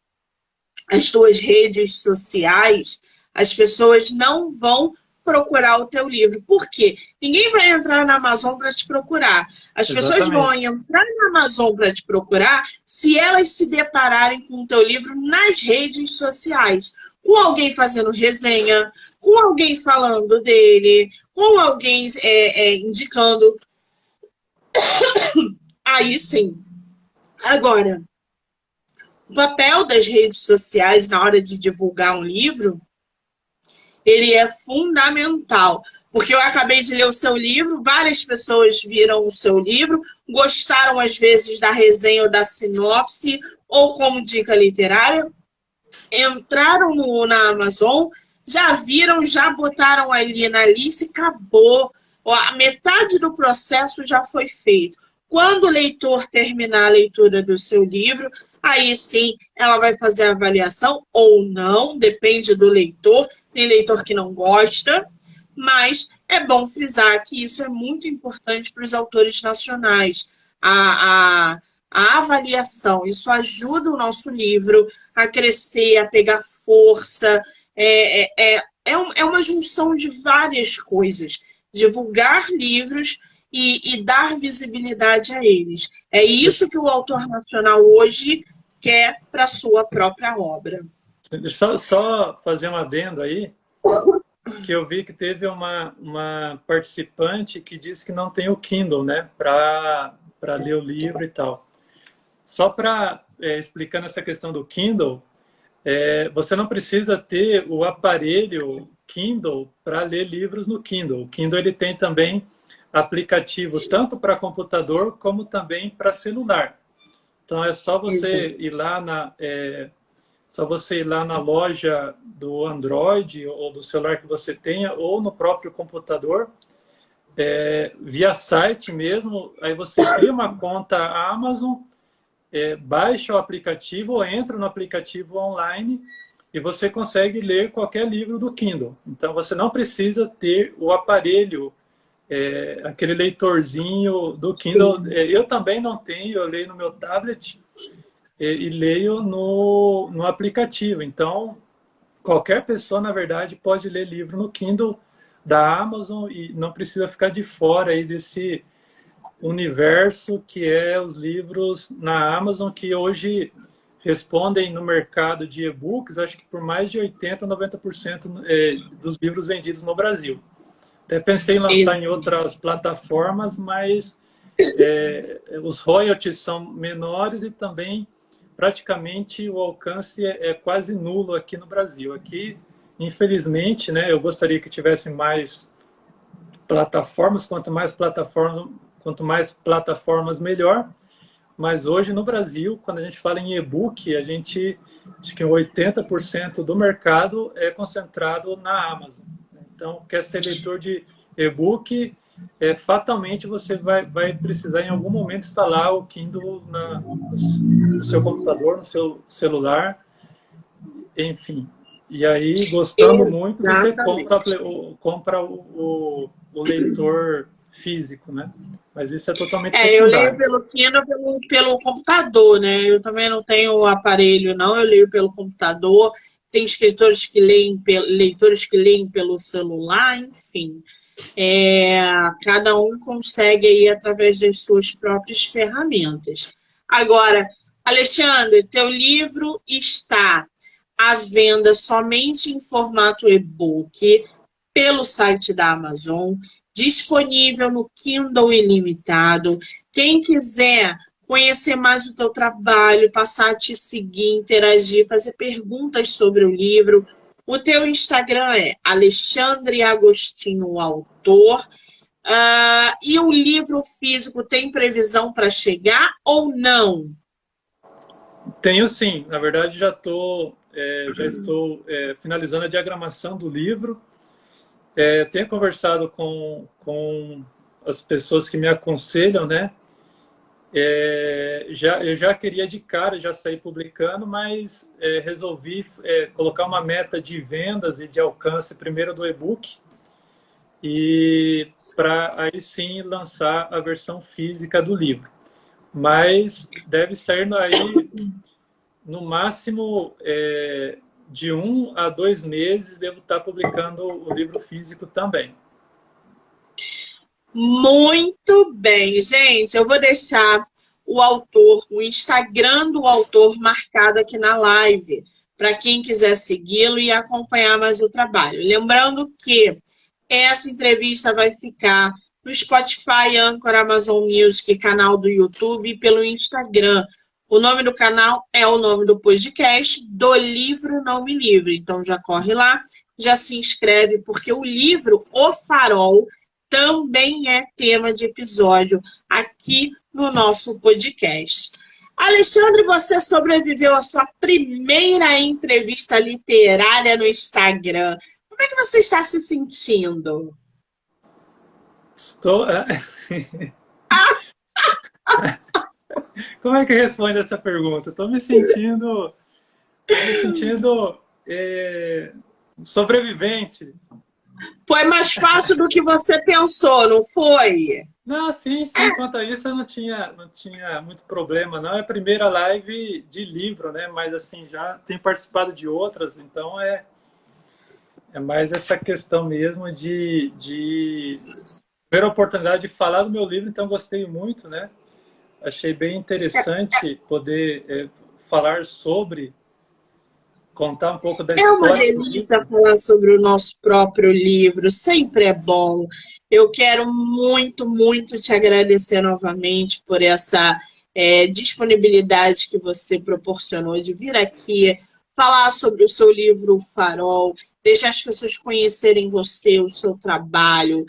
as suas redes sociais, as pessoas não vão procurar o teu livro. Por quê? Ninguém vai entrar na Amazon para te procurar. As pessoas vão entrar na Amazon para te procurar se elas se depararem com o teu livro nas redes sociais. Com alguém fazendo resenha, com alguém falando dele, com alguém indicando. Aí sim. Agora, o papel das redes sociais na hora de divulgar um livro, ele é fundamental. Porque eu acabei de ler o seu livro, várias pessoas viram o seu livro, gostaram às vezes da resenha ou da sinopse, ou como dica literária, entraram na Amazon, já viram, já botaram ali na lista e acabou. A metade do processo já foi feito. Quando o leitor terminar a leitura do seu livro, aí sim ela vai fazer a avaliação ou não, depende do leitor. Tem leitor que não gosta, mas é bom frisar que isso é muito importante para os autores nacionais. A avaliação, isso ajuda o nosso livro a crescer, a pegar força. É uma junção de várias coisas. Divulgar livros e dar visibilidade a eles. É isso que o autor nacional hoje quer para a sua própria obra. Deixa eu só fazer um adendo aí, que eu vi que teve uma participante que disse que não tem o Kindle, né, para ler o livro e tal. Só para explicando essa questão do Kindle, você não precisa ter o aparelho Kindle para ler livros no Kindle. O Kindle ele tem também aplicativo tanto para computador como também para celular. Então é só você ir lá na loja do Android ou do celular que você tenha, ou no próprio computador, via site mesmo. Aí você cria uma conta Amazon, baixa o aplicativo ou entra no aplicativo online e você consegue ler qualquer livro do Kindle. Então você não precisa ter o aparelho, aquele leitorzinho do Kindle. Eu também não tenho, eu leio no meu tablet e leio no aplicativo. Então, qualquer pessoa, na verdade, pode ler livro no Kindle da Amazon e não precisa ficar de fora aí desse universo que é os livros na Amazon, que hoje respondem no mercado de e-books, acho que por mais de 80%, 90% dos livros vendidos no Brasil. Até pensei em lançar em outras plataformas, mas os royalties são menores e também praticamente o alcance é quase nulo aqui no Brasil. Aqui, infelizmente, né, eu gostaria que tivesse mais plataformas, quanto mais plataformas melhor. Mas hoje no Brasil, quando a gente fala em e-book, acho que 80% do mercado é concentrado na Amazon. Então, quer ser leitor de e-book, fatalmente você vai precisar em algum momento instalar o Kindle no seu computador, no seu celular, enfim. E aí, gostando muito, você compra o leitor físico, né? Mas isso é totalmente secundário. Eu leio pelo Kindle, pelo computador, né? Eu também não tenho aparelho, não. Eu leio pelo computador. Tem escritores que leem, leitores que leem pelo celular, enfim. Cada um consegue aí através das suas próprias ferramentas. Agora, Alexandre, teu livro está à venda somente em formato e-book pelo site da Amazon, disponível no Kindle Ilimitado. Quem quiser conhecer mais o teu trabalho, passar a te seguir, interagir, fazer perguntas sobre o livro, o teu Instagram é Alexandre Agostinho Autor. E o livro físico tem previsão para chegar ou não? Tenho sim. Na verdade, já estou finalizando a diagramação do livro. Tenho conversado com as pessoas que me aconselham, né? Eu já queria de cara já sair publicando, mas resolvi colocar uma meta de vendas e de alcance primeiro do e-book e para aí sim lançar a versão física do livro. Mas deve sair aí no máximo de 1 a 2 meses, devo estar publicando o livro físico também. Muito bem, gente. Eu vou deixar o Instagram do autor marcado aqui na live, para quem quiser segui-lo e acompanhar mais o trabalho. Lembrando que essa entrevista vai ficar no Spotify, Anchor, Amazon Music, canal do YouTube e pelo Instagram. O nome do canal é o nome do podcast, do livro Não Me Livre. Então já corre lá, já se inscreve, porque o livro O Farol também é tema de episódio aqui no nosso podcast. Alexandre, você sobreviveu à sua primeira entrevista literária no Instagram. Como é que você está se sentindo? Estou... Como é que eu respondo essa pergunta? Estou me sentindo sobrevivente. Foi mais fácil do que você pensou, não foi? Não, sim, sim. Quanto a isso, eu não tinha muito problema, não. É a primeira live de livro, né? Mas, assim, já tenho participado de outras, então é mais essa questão mesmo de primeira oportunidade de falar do meu livro, então gostei muito, né? Achei bem interessante poder falar sobre, contar um pouco da É uma história do delícia livro. falar sobre o nosso próprio livro, sempre é bom. Eu quero muito, muito te agradecer novamente por essa disponibilidade que você proporcionou de vir aqui falar sobre o seu livro O Farol, deixar as pessoas conhecerem você, o seu trabalho,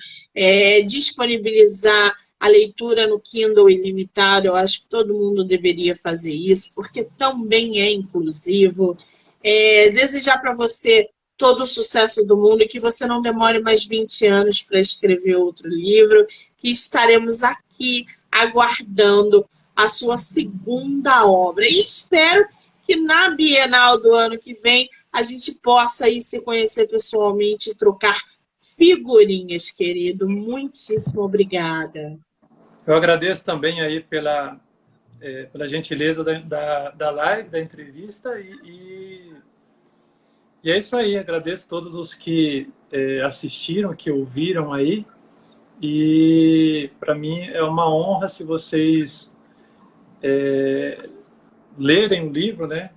disponibilizar a leitura no Kindle ilimitado. Eu acho que todo mundo deveria fazer isso, porque também é inclusivo. Desejar para você todo o sucesso do mundo e que você não demore mais 20 anos para escrever outro livro, que estaremos aqui aguardando a sua segunda obra. E espero que na Bienal do ano que vem a gente possa aí se conhecer pessoalmente e trocar figurinhas, querido. Muitíssimo obrigada. Eu agradeço também aí pela gentileza da live, da entrevista, e é isso aí. Agradeço a todos os que assistiram, que ouviram aí, e para mim é uma honra se vocês lerem o livro, né?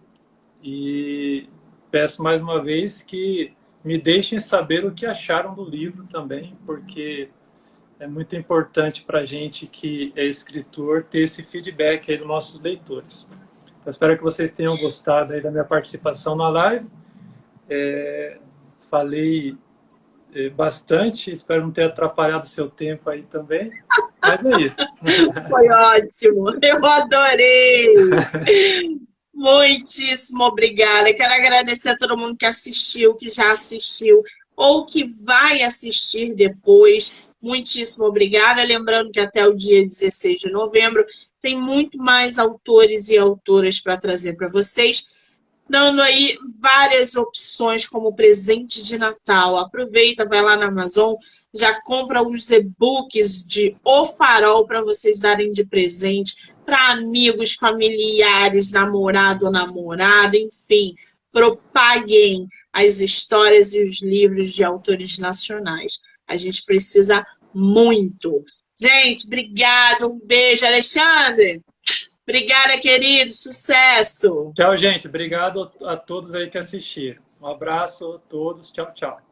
E peço mais uma vez que me deixem saber o que acharam do livro também, porque é muito importante para a gente que é escritor ter esse feedback aí dos nossos leitores. Então, espero que vocês tenham gostado aí da minha participação na live. Falei bastante, espero não ter atrapalhado seu tempo aí também, mas é isso. Foi ótimo, eu adorei. Muitíssimo obrigada. Quero agradecer a todo mundo que assistiu, que já assistiu ou que vai assistir depois. Muitíssimo obrigada. Lembrando que até o dia 16 de novembro tem muito mais autores e autoras para trazer para vocês, dando aí várias opções como presente de Natal. Aproveita, vai lá na Amazon, já compra os e-books de O Farol para vocês darem de presente para amigos, familiares, namorado ou namorada, enfim, propaguem as histórias e os livros de autores nacionais. A gente precisa muito. Gente, obrigado, um beijo, Alexandre. Obrigada, querido, sucesso. Tchau, gente. Obrigado a todos aí que assistiram. Um abraço a todos. Tchau, tchau.